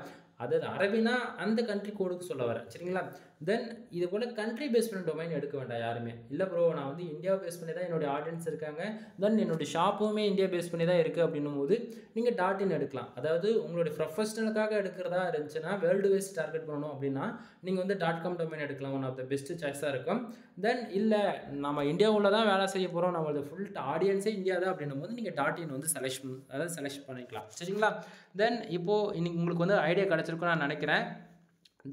அதாவது அரபினா அந்த கண்ட்ரி கோடுக்கு சொல்ல வரேன். சரிங்களா? தென் இது போல் கண்ட்ரி பேஸ் பண்ண டொமைன் எடுக்க வேண்டாம் யாருமே. இல்லை ப்ரோ நான் வந்து இந்தியாவை பேஸ் பண்ணி தான் என்னுடைய ஆடியன்ஸ் இருக்காங்க, தென் என்னுடைய ஷாப்புமே இந்தியா பேஸ் பண்ணி தான் இருக்குது அப்படின்னும் போது நீங்கள் .in எடுக்கலாம். அதாவது உங்களுடைய ப்ரொஃபஷனலுக்காக எடுக்கிறதா இருந்துச்சுன்னா வேர்ல்டு வைஸ் டார்கெட் பண்ணணும் அப்படின்னா நீங்கள் வந்து .com டொமைன் எடுக்கலாம். ஒன் ஆஃப் த பெஸ்ட் சாய்ஸாக இருக்கும். தென் இல்லை நம்ம இந்தியாவுள்ள தான் வேலை செய்ய போகிறோம், நம்மளோட ஃபுல் ஆடியன்ஸே இந்தியா தான் அப்படின்னும் போது நீங்கள் .in வந்து செலக்ட் பண்ணிக்கலாம். சரிங்களா? தென் இப்போது இன்னைக்கு உங்களுக்கு வந்து ஐடியா கிடச்சிருக்குன்னு நான் நினைக்கிறேன்.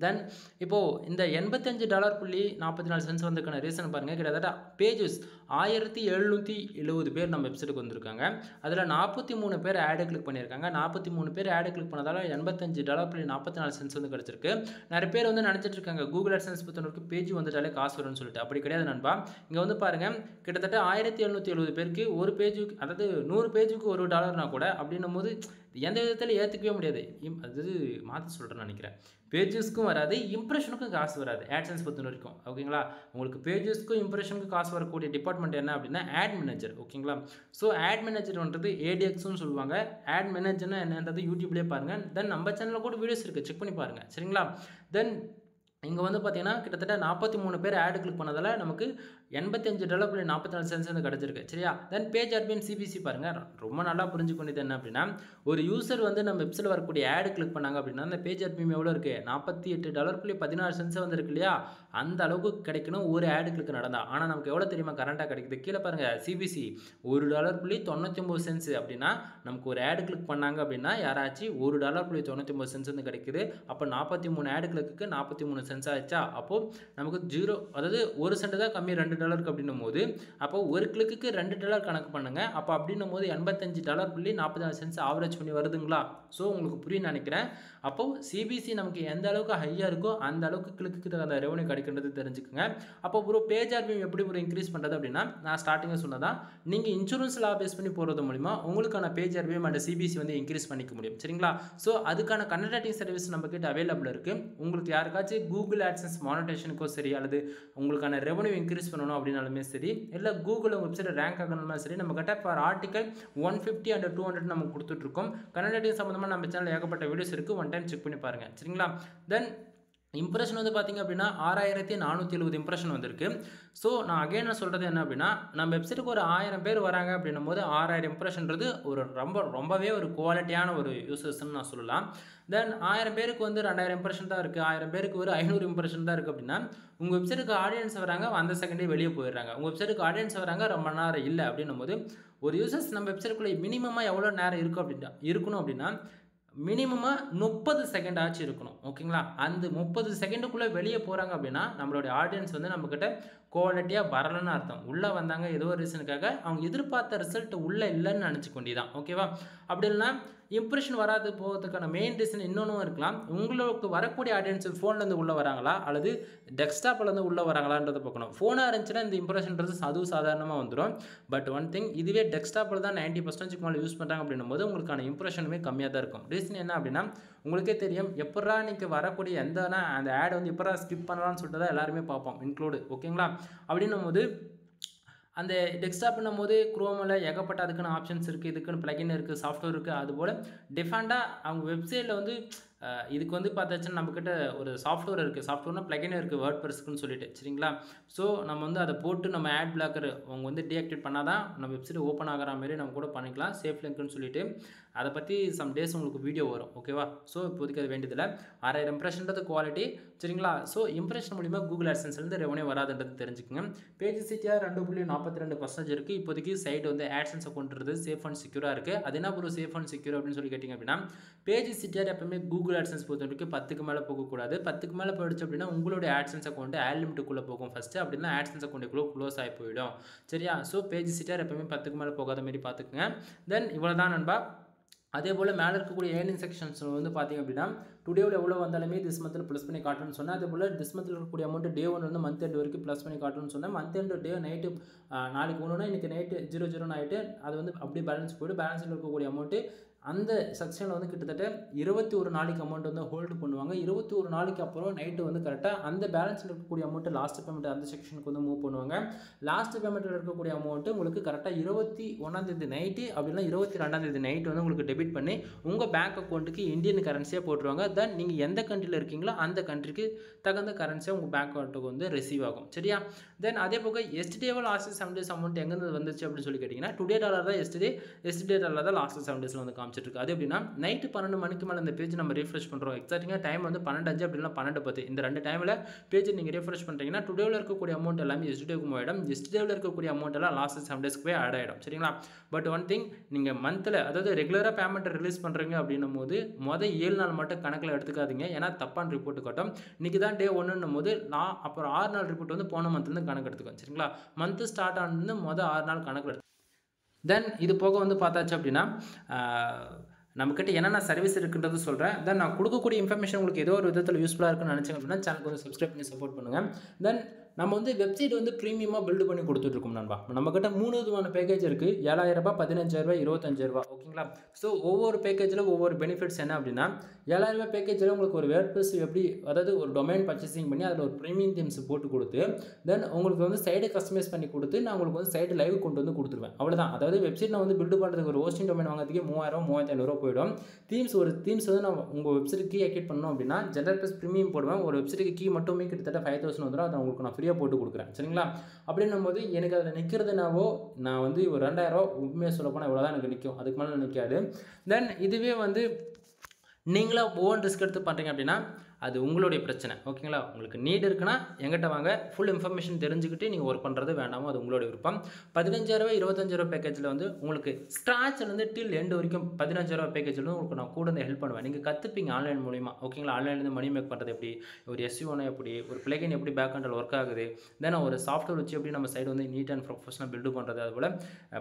தென் இப்போது இந்த $85.44 வந்ததுக்கான ரீசன் பாருங்கள். கிட்டத்தட்ட பேஜஸ் 1770 பேர் நம்ம வெப்சைட்டுக்கு வந்திருக்காங்க. அதில் 43 பேர் ஆடு கிளிக் பண்ணியிருக்காங்க. 43 பேர் ஆடு கிளிக் பண்ணதால் $85.44 வந்து கிடச்சிருக்கு. நிறைய பேர் வந்து நினச்சிட்டு இருக்காங்க கூகுள் AdSense பொறுத்தவரைக்கும் பேஜ் வந்துட்டாலே காசு வரும்னு சொல்லிட்டு. அப்படி கிடையாது நண்பா. இங்கே வந்து பாருங்கள் கிட்டத்தட்ட 1770 பேருக்கு ஒரு பேஜுக்கு, அதாவது 100 பேஜுக்கு $1 கூட அப்படின்னும் போது எந்த விதத்தில் ஏற்றுக்கவே முடியாது. அது மாற்றி சொல்கிறேன்னு நினைக்கிறேன். பேஜஸ்க்கும் வராது, இம்ப்ரெஷனுக்கும் காசு வராது AdSense பொறுத்த வரைக்கும். ஓகேங்களா? உங்களுக்கு பேஜஸ்க்கும் இம்ப்ரெஷனுக்கும் காசு வரக்கூடிய டிபார்ட்மெண்ட் என்ன அப்படின்னா ஆட் மேனேஜர். ஓகேங்களா? ஸோ ஆட் மேனேஜர்ன்றது ADXன்னு சொல்லுவாங்க. ஆட் மேனேஜர்னா என்னன்றது யூடியூப்லேயே பாருங்கள். தென் நம்ம சேனலில் கூட வீடியோஸ் இருக்குது, செக் பண்ணி பாருங்கள். சரிங்களா? தென் இங்கே வந்து பார்த்தீங்கன்னா கிட்டத்தட்ட 43 பேர் ஆடு கிளிக் பண்ணதால் நமக்கு $85.44 வந்து கிடச்சிருக்கு. சரியா? தென் பேஜ் அட்மின் CPC பாருங்கள். ரொம்ப நல்லா புரிஞ்சுக்கொண்டது என்ன அப்படின்னா ஒரு யூசர் வந்து நம்ம வெப்சைட்டில் வரக்கூடிய ஆடு கிளிக் பண்ணாங்க அப்படின்னா அந்த பேஜ் அட்மின் எவ்வளோ இருக்குது, $48.16 வந்து இருக்கு இல்லையா? அந்த அளவுக்கு கிடைக்கணும் ஒரு ஆடு கிளிக் நடந்தால். ஆனால் நமக்கு எவ்வளோ தெரியுமா கரண்ட்டாக கிடைக்குது? கீழே பாருங்கள் CPC $1.99 அப்படின்னா நமக்கு ஒரு ஆடு கிளிக் பண்ணாங்க அப்படின்னா யாராச்சும் $1.99 வந்து கிடைக்குது. அப்போ 43 ஆடு கிளிக்கு 43 சென்ஸ் ஆச்சா? அப்போது நமக்கு 0, அதாவது 1 சென்ட் தான் கம்மி $2 அப்படின்னும் போது அப்போ ஒரு கிளிக்கு $2 கணக்கு பண்ணுங்க. அப்போ அப்படின்னும் போது $85.44 ஆவரேஜ் பண்ணி வருதுங்களா? ஸோ உங்களுக்கு புரியும் நினைக்கிறேன். அப்போது CBC நமக்கு எந்த அளவுக்கு ஹையாக இருக்கோ அந்த அளவுக்கு கிளிக்கு அந்த ரெவன்யூ கிடைக்கின்றது தெரிஞ்சுக்கோங்க. அப்போ ப்ரோ பேஜ் ஆர்பிஎம் எப்படி ஒரு இன்க்ரீஸ் பண்ணுறது அப்படின்னா நான் ஸ்டார்டிங்காக சொன்னதான், நீங்கள் இன்சூரன்ஸ் லா பேஸ் பண்ணி போகிறது மூலிமா உங்களுக்கான பேஜ் ஆர்பிஎம் அண்ட் CBC வந்து இன்க்ரீஸ் பண்ணிக்க முடியும். சரிங்களா? ஸோ அதுக்கான கன்சல்டிங் சர்வீஸ் நம்ம கிட்ட அவைலபிள் இருக்குது. உங்களுக்கு யாருக்காச்சும் கூகுள் AdSense மானிட்டேஷனுக்கோ சரி, அல்லது உங்களுக்கான ரெவன்யூ இன்க்ரீஸ் பண்ணணும் அப்படின்னாலுமே சரி, இல்லை கூகுள் வெப்சைட் ரேங்க் ஆகணும்னா சரி, நம்ம கிட்ட ஃபார் ஆர்டிக்கல் 150 and 200 நம்ம கொடுத்துட்ருக்கோம். கன்னடேட்டிங் சம்மந்தமாக நம்ம சேனல் ஏகப்பட்ட வீடியோஸ் இருக்குது, ஒன் டைம் செக் பண்ணி பாருங்கள். சரிங்களா? தென் இம்ப்ரெஷன் வந்து பார்த்திங்க அப்படின்னா 6470 இம்ப்ரெஷன் வந்திருக்கு. ஸோ நான் அகைன் நான் சொல்கிறது என்ன அப்படின்னா நம்ம வெப்சைட்டுக்கு ஒரு 1000 பேர் வராங்க அப்படின்னும் போது 6000 இம்ப்ரெஷன்றது ஒரு ரொம்பவே ஒரு குவாலிட்டியான ஒரு யூசர்ஸ்ன்னு நான் சொல்லலாம். தென் 1000 பேருக்கு வந்து 2000 இம்ப்ரெஷன் தான் இருக்குது, 1000 பேருக்கு ஒரு 500 இம்ப்ரெஷன் தான் இருக்குது அப்படின்னா உங்கள் வெப்சைட்டுக்கு ஆடியன்ஸ் வராங்க, அந்த செகண்டே வெளியே போயிடுறாங்க. உங்கள் வெப்சைட்டுக்கு ஆடியன்ஸ் வராங்க, ரொம்ப நேரம் இல்லை அப்படின்னும் போது ஒரு யூசர்ஸ் நம்ம வெப்சைட்டுக்குள்ளே மினிமமாக எவ்வளோ நேரம் இருக்கணும் அப்படின்னா மினிமமாக 30 செகண்ட் ஆச்சு இருக்கணும். ஓகேங்களா? அந்த 30 செகண்டுக்குள்ளே வெளியே போகிறாங்க அப்படின்னா நம்மளுடைய ஆடியன்ஸ் வந்து நம்மக்கிட்ட குவாலிட்டியாக வரலன்னு அர்த்தம். உள்ளே வந்தாங்க ஏதோ ஒரு ரீசனுக்காக, அவங்க எதிர்பார்த்த ரிசல்ட் உள்ளே இல்லைன்னு நினச்சிக்கொண்டிதான். ஓகேவா? அப்படி இல்லைனா இம்ப்ரெஷன் வராது போகிறதுக்கான மெயின் ரீசன் இன்னொன்றும் இருக்கலாம். உங்களுக்கு வரக்கூடிய ஆடியன்ஸ் ஃபோன்லேருந்து உள்ளே வராங்களா அல்லது டெஸ்க்டாப்லேருந்து உள்ளே வராங்களான்றதை பார்க்கணும். ஃபோனாக இருந்துச்சுன்னா இந்த இம்ப்ரெஷன்றது அதுவும் சாதாரணமாக வந்துடும். பட் ஒன் திங், இதுவே டெஸ்க்டாப்பில் தான் 90% மேலே யூஸ் பண்ணுறாங்க அப்படின்னும் போது உங்களுக்கான இம்ப்ரெஷனுமே கம்மியாக தான் இருக்கும். ரீசன் என்ன அப்படின்னா உங்களுக்கே தெரியும், எப்படா நீங்கள் வரக்கூடிய அந்த ஆட் வந்து எப்படா ஸ்கிப் பண்ணலாம்னு சொல்லிட்டு தான் எல்லாருமே பார்ப்போம், இன்க்ளூடு. ஓகேங்களா? அப்படின்னும் போது அந்த டெஸ்க்டாப்னும் போது குரோமில் ஏகப்பட்ட அதுக்குன்னு ஆப்ஷன்ஸ் இருக்குது, இதுக்குன்னு ப்ளகின் இருக்குது, சாஃப்ட்வேர் இருக்குது. அதுபோல் டிஃபால்ட்டாக அவங்க வெப்சைட்டில் வந்து இதுக்கு வந்து பார்த்தாச்சுன்னா நம்மக்கிட்ட ஒரு சாஃப்ட்வேர் இருக்குது, சாஃப்ட்வேர்னால் ப்ளகின் இருக்குது வேர்ட்பிரஸ்க்குன்னு சொல்லிட்டு. சரிங்களா? ஸோ நம்ம வந்து அதை போட்டு நம்ம ஆட் பிளாக்கர் அவங்க வந்து டீஆக்டிவேட் பண்ணால் தான் நம்ம வெப்சைட் ஓப்பன் ஆகிற மாதிரி நம்ம கூட பண்ணிக்கலாம், சேஃப் லிங்க்னு சொல்லிட்டு. அதை பற்றி சம் டேஸ் உங்களுக்கு வீடியோ வரும். ஓகேவா? ஸோ இப்போதைக்கு அது வேண்டியதில்லை. 6000 இம்ப்ரெஷன்றது குவாலிட்டி. சரிங்களா? ஸோ இம்ப்ரெஷன் மூலிமா கூகுள் AdSenseலேருந்து ரெவன்யூ வராதுன்றது தெரிஞ்சுக்கோங்க. பேஜ் CTR 2.42% இருக்குது. இப்போதைக்கு சைட் வந்து AdSense அக்கௌண்ட்றது சேஃப் அண்ட் செக்யூராக இருக்குது. அது என்ன ஒரு சேஃப் அண்ட் செக்யூர் அப்படின்னு சொல்லி கேட்டிங்க அப்படின்னா பேஜ் CTR எப்பவுமே கூகுள் AdSense பொறுத்தவரைக்கும் 10க்கு மேலே போகக்கூடாது. 10க்கு மேலே போயிடுச்சு அப்படின்னா உங்களுடைய AdSense அக்கௌண்ட் ஆட் லிமிட்டுக்குள்ளே போகும் ஃபஸ்ட்டு. அப்படின்னா AdSense அக்கௌண்ட்டுக்குள்ளே க்ளோஸ் ஆகி போயிடும். சரியா? ஸோ பேஜ் CTR எப்பவுமே 10க்கு மேலே போகாத மாதிரி பார்த்துக்குங்க. தென் இவ்வளோ தான் நண்பா. அதே போல் மேலே இருக்கக்கூடிய ஏர்னிங் செக்ஷன்ஸ் வந்து பார்த்திங்க அப்படின்னா டுடேவில் எவ்வளோ வந்தாலுமே திஸ் மந்தில் ப்ளஸ் பண்ணி காட்டணும்னு சொன்னேன். அதே போல் திஸ் மந்தில் இருக்கக்கூடிய அமௌண்ட் டே 1 வந்து மந்த் எண்ட் வரைக்கும் ப்ளஸ் பண்ணி காட்டணும்னு சொன்னேன். மந்த் எண்ட் டே நைட்டு நாளைக்கு ஒன்றுனா இன்றைக்கி நைட்டு 00 ஆகிட்டு அது வந்து அப்படியே பேலன்ஸ் போய்ட்டு பேலன்ஸில் இருக்கக்கூடிய அமௌண்ட்டு அந்த செக்ஷனில் வந்து கிட்டத்தட்ட 21 நாளைக்கு அமௌண்ட் வந்து ஹோல்டு பண்ணுவாங்க. 21 நாளைக்கு அப்புறம் நைட்டு வந்து கரெக்டாக அந்த பேலன்ஸில் இருக்கக்கூடிய அமௌண்ட்டு லாஸ்ட் பேமெண்ட் அந்த செக்ஷனுக்கு வந்து மூவ் பண்ணுவாங்க. லாஸ்ட் பேமெண்ட்டில் இருக்கக்கூடிய அமௌண்ட்டு உங்களுக்கு கரெக்டாக 21 நைட்டு அப்படின்னா 22 நைட்டு வந்து உங்களுக்கு டெபிட் பண்ணி உங்கள் பேங்க் அக்கௌண்ட்டுக்கு இந்தியன் கரன்சியாக போட்டுருவாங்க. தென் நீங்கள் எந்த கண்ட்ரியில் இருக்கீங்களோ அந்த கண்ட்ரிக்கு தகுந்த கரன்சியாக உங்கள் பேங்க் அக்கௌண்ட்டுக்கு வந்து ரிசீவ் ஆகும். சரியா? தென் அதே போக எஸ்டே லாஸ்ட் 7 days அமௌண்ட் எங்கேருந்து வந்துச்சு அப்படின்னு சொல்லி கேட்டிங்கன்னா டுடே டாலர் தான் எஸ்டே டாலர் தான் லாஸ்ட் 7 days வந்து காமிச்சிட்டு இருக்கு. அது எப்படின்னா நைட்டு 12 மணிக்கு மேலே இந்த பேஜ் நம்ம ரீஃப்ரெஷ் பண்ணுறோம். எக்ஸாக்டாக டைம் வந்து 12:05 அப்படின்னா 12:10 இந்த 2 டைமில் பேஜ் நீங்கள் ரீஃப்ரெஷ் பண்ணுறீங்கன்னா டுடேவில் இருக்கக்கூடிய அமௌண்ட் எல்லாமே எஸ்டேவுக்கு ஆகிடும். எஸ்டேவில் இருக்கக்கூடிய அமௌண்ட் எல்லாம் லாஸ்ட் 7 daysக்கு போய் ஆட் ஆகிடும். சரிங்களா? பட் ஒன் திங், நீங்கள் மந்தில் அதாவது ரெகுலராக பேமெண்ட்டை ரிலீஸ் பண்ணுறீங்க அப்படின்னும் போது 7 நாள் மட்டும் கணக்கில் எடுத்துக்காதீங்க. ஏன்னா தப்பான ரிப்போர்ட் காட்டும். இன்றைக்கி தான் டே 1ன்னும் போது அப்புறம் 6 நாள் ரிப்போர்ட் வந்து போன மந்த்லேருந்து கணக்கு எடுத்துக்கோங்க. சரிங்களா? மந்த் ஸ்டார்ட் ஆனது 6 நாள் கணக்கில் எடுத்து தென் இது போக வந்து பார்த்தாச்சு அப்படின்னா நம்மக்கிட்ட என்னென்ன சர்வீஸ் இருக்குன்றது சொல்கிறேன். தென் நான் கொடுக்கக்கூடிய இன்ஃபர்மேஷன் உங்களுக்கு ஏதோ ஒரு விதத்தில் யூஸ்ஃபுல்லாக இருக்குன்னு நினச்சிங்க அப்படின்னா சேனலுக்கு வந்து சப்ஸ்கிரைப் பண்ணி சப்போர்ட் பண்ணுங்கள். தென் நம்ம வந்து வெப்சைட் வந்து ப்ரீமியமாக பில்டு பண்ணி கொடுத்துட்ருக்கோம் நண்பா. நம்மக்கிட்ட 3 விதமான பேக்கேஜ் இருக்குது. 7,000 ரூபாய், 15,000 ரூபாய், 25,000 ரூபாய். ஓகேங்களா? ஸோ ஒவ்வொரு பேக்கேஜில் ஒவ்வொரு பெனிஃபிட்ஸ் என்ன அப்படின்னா 7,000 ரூபாய் பேக்கேஜில் உங்களுக்கு ஒரு வேர்ட்ப்ரெஸ் எப்படி அதாவது ஒரு டொமைன் பர்ச்சேசிங் பண்ணி அதில் ஒரு ப்ரீமியம் தீம்ஸ் போட்டு கொடுத்து தென் உங்களுக்கு வந்து சைடு கஸ்டமைஸ் பண்ணி கொடுத்து நான் உங்களுக்கு வந்து சைடு லைவ் கொண்டு வந்து கொடுத்துருவேன். அவ்வளோதான். அதாவது வெப்சைட் நான் வந்து பில்டு பண்ணுறதுக்கு ஒரு ஹோஸ்டிங் டொமைன் வாங்குறதுக்கு 3,000 3,500 போயிடும். தீம்ஸ் வந்து நான் உங்கள் வெப்சைட் கீ ஆக்டிவேட் பண்ணணும் அப்படின்னா ஜெனரல் ப்ரீமியம் போடுவேன். ஒரு வெப்சைட்டுக்கு கீ மட்டுமே கிட்டத்தட்ட 5,000 வந்துடும். அதை உங்களுக்கு நான் ஃப்ரீயாக போட்டு கொடுக்குறேன். சரிங்களா? அப்படின்னும் போது எனக்கு அதில் நிற்கிறதுனாவோ நான் வந்து ஒரு 2,000 ரூபா உண்மையாக சொல்ல போனால் இவ்வளோ தான் எனக்கு நிற்கும். அதுக்கு மேலே நிற்காது. தென் இதுவே வந்து நீங்களாக ஓன் ரிஸ்க் எடுத்து பண்ணுறீங்க அப்படின்னா அது உங்களுடைய பிரச்சனை. ஓகேங்களா? உங்களுக்கு நீட் இருக்குன்னா எங்கிட்ட வாங்க. ஃபுல் இன்ஃபர்மேஷன் தெரிஞ்சுக்கிட்டு நீங்கள் ஒர்க் பண்ணுறது வேண்டாமோ அது உங்களுடைய விருப்பம். 15,000 25,000 பேக்கேஜில் வந்து உங்களுக்கு ஸ்க்ராட்ச்லேருந்து டில் எண்டு வரைக்கும் 15,000 பேக்கேஜில் உங்களுக்கு நான் கூட ஹெல்ப் பண்ணுவேன். நீங்கள் கற்றுப்பீங்க ஆன்லைன் மூலிமா. ஓகேங்களா? ஆன்லைன்லேருந்து மணி மேக் பண்ணுறது எப்படி, ஒரு எஸ்யூனா எப்படி, ஒரு பிளகின் எப்படி பேக் ஹண்டில் ஒர்க் ஆகுது, தென் ஒரு சாஃப்ட்வேர் வச்சு எப்படி நம்ம சைடு வந்து நீட் அண்ட் ப்ரொஃபஷனல் பில்டு பண்ணுறது, அதுபோல்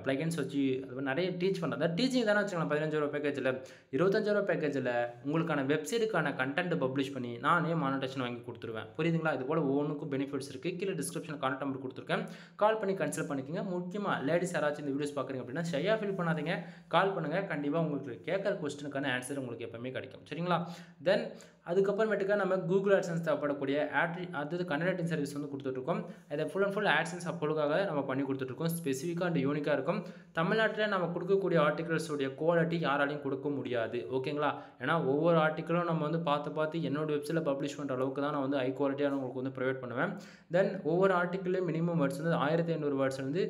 பிளகின்ஸ் வச்சு அது நிறைய டீச் பண்ணுறது. டீச்சிங் தானே வச்சுக்கலாம். 15,000 பேக்கேஜில் 25,000 பேக்கேஜில் உங்களுக்கான வெப்சைட்டுக்கான கண்டென்ட் பப்ளிஷ் பண்ணி நானே மானிட்டேஷன் வாங்கி கொடுத்துருவேன். புரியுதுங்களா? இது போல் ஒவ்வொன்றுக்கும் பெனிஃபிட்ஸ் இருக்குது. கீழே டிஸ்கிரிப்ஷனில் கான்டாக்ட் நம்பர் கொடுத்துருக்கேன். கால் பண்ணி கன்சல்ட் பண்ணிக்கோங்க. முக்கியமாக லேடிஸ் யாராச்சும் இந்த வீடியோஸ் பார்க்குறீங்க அப்படின்னா ஷையாக ஃபீல் பண்ணாதீங்க. கால் பண்ணுங்கள். கண்டிப்பாக உங்களுக்கு கேட்குற கொஸ்டினுக்கான ஆன்சர் உங்களுக்கு எப்பவுமே கிடைக்கும். சரிங்களா? தென் அதுக்கப்புறமேட்டுக்கா நம்ம கூகுள் ஆட்சன்ஸ் தேவைப்படக்கூடிய அதாவது கண்டென்ட் சர்வீஸ் வந்து கொடுத்துட்ருக்கோம். இதை ஃபுல் அண்ட் ஃபுல் ஆட்சன்ஸ் அப்பொழுதுக்காக நம்ம பண்ணி கொடுத்துட்ருக்கோம். ஸ்பெசிஃபிக்காக அண்ட் யூனிக்காக இருக்கும். தமிழ்நாட்டில் நம்ம கொடுக்கக்கூடிய ஆர்டிகல்ஸோடைய குவாலிட்டி யாராலையும் கொடுக்க முடியாது. ஓகேங்களா? ஏன்னா ஒவ்வொரு ஆர்டிக்கலும் நம்ம வந்து பார்த்து என்னோட வெப்சைட்டில் பப்ளிஷ் பண்ணுற அளவுக்கு தான் நான் வந்து ஹை குவாலிட்டியாக உங்களுக்கு வந்து ப்ரொவைட் பண்ணுவேன். தென் ஒவ்வொரு ஆர்டிக்கலையும் மினிமம் வேர்ட்ஸ் வந்து 1,500 வேர்ட்ஸ்லேருந்து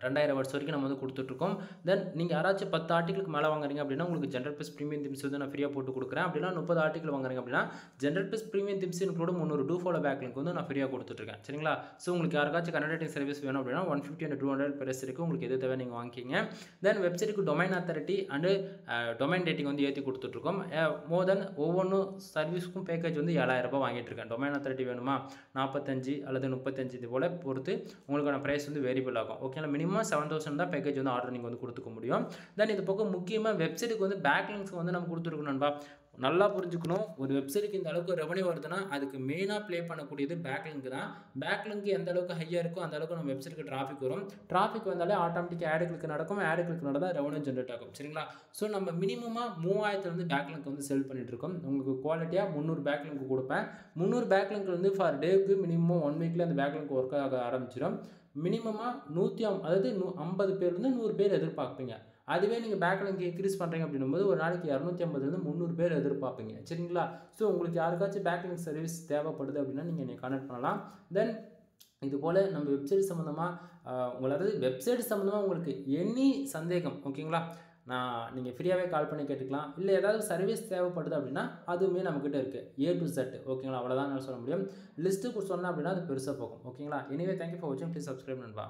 2,000 வேர்ட்ஸ் வரைக்கும் நம்ம வந்து கொடுத்துட்ருக்கோம். தென் நீங்கள் யாராச்சும் 10 ஆர்டிகளுக்கு மேலே வாங்குறீங்க அப்படின்னா உங்களுக்கு ஜென்ரல் ப்ளஸ் ப்ரீமியம் திம்ஸ் வந்து நான் ஃப்ரீயாக போட்டு கொடுக்குறேன். அப்படின்னா 30 ஆர்டிகல் வாங்குறீங்க அப்படின்னா general plus premium themes include 300 to follow back link வந்து நான் ஃப்ரீயாக கொடுத்துட்ருக்கேன். சரிங்களா? ஸோ உங்களுக்கு யாருக்காச்சும் கண்டென்ட் சர்வீஸ் வேணும் அப்படின்னா 150 and 200 பிரைஸ் இருக்குது. உங்களுக்கு எது தேவை நீங்கள் வாங்கிக்கிங்க. தென் வெப்சைட்டுக்கு domain authority and domain rating வந்து ஏற்றி கொடுத்துட்ருக்கோம். மோர் தென் ஒவ்வொன்றும் சர்வீஸ்க்கும் பேக்கேஜ் வந்து 7,000 ரூபாய் வாங்கிட்டு இருக்கேன். டொமைன் அத்தாரிட்டி வேணுமா 45 அல்லது 35 இது போல் பொறுத்து உங்களுக்கான ப்ரைஸ் வந்து வேரியபிள் ஆகும். ஓகேங்களா? மினிமம் 7,000 தான் பேக்கேஜ் வந்து ஆர்டர் நீங்கள் வந்து கொடுத்துக்க முடியும். தென் இது போக முக்கியமாக வெப்சைட்டுக்கு வந்து பேக்லிங்ஸ் வந்து நம்ம கொடுத்துருக்கணும் நண்பா. நல்லா புரிஞ்சுக்கணும். ஒரு வெப்சைட்டுக்கு இந்த அளவுக்கு ரெவன்யூ வருதுன்னா அதுக்கு மெயினாக ப்ளே பண்ணக்கூடியது பேக்லிங்க் தான். பேக்லிங்க் எந்த அளவுக்கு ஹையாக இருக்கோ அந்த அளவுக்கு நம்ம வெப்சைட்டுக்கு டிராஃபிக் வரும். டிராஃபிக் வந்தாலே ஆட்டோமேட்டிக் ஆட் கிளிக் நடக்கும். ஆட் கிளிக் நடந்தால் ரெவன்யூ ஜென்ரேட் ஆகும். சரிங்களா? ஸோ நம்ம மினிமமாக 3,000 வந்து பேக்லிங்க் வந்து செல் பண்ணிட்டு இருக்கோம். உங்களுக்கு குவாலிட்டியாக 300 பேக்லிங்க் கொடுப்பேன். 300 பேக்லிங்க் வந்து ஃபார் டேக்கு மினிமம் 1 வீக்கில் அந்த பேக்லிங்க் ஒர்க் ஆக ஆரம்பிச்சிடும். மினிமமாக 50 பேர்லேருந்து 100 பேர் எதிர்பார்ப்பீங்க. அதுவே நீங்கள் பேக்லிங்க் இன்க்ரீஸ் பண்ணுறீங்க அப்படின்னும்போது ஒரு நாளைக்கு 250 300 பேர் எதிர்பார்ப்பீங்க. சரிங்களா? ஸோ உங்களுக்கு யாருக்காச்சும் பேக்லிங்க் சர்வீஸ் தேவைப்படுது அப்படின்னா நீங்கள் என்னை கான்டாக்ட் பண்ணலாம். தென் இது போல் நம்ம வெப்சைட் சம்மந்தமாக உங்களது வெப்சைட் சம்மந்தமாக உங்களுக்கு எனி சந்தேகம் ஓகேங்களா நீங்கள் ஃப்ரீயாகவே கால் பண்ணி கேட்டுக்கலாம். இல்லை ஏதாவது சர்வீஸ் தேவைப்படுது அப்படின்னா அதுவுமே நம்மக்கிட்ட இருக்குது. A to Z ஓகேங்களா? அவ்வளோதான் நான் சொல்ல முடியும். லிஸ்ட்டுக்கு சொன்னேன் அப்படின்னா அது பெருசாக போகும். ஓகேங்களா? எனிவே தேங்க்யூ ஃபார் வாட்சிங். ப்ளீஸ் சப்ஸ்கிரைப் நண்பா.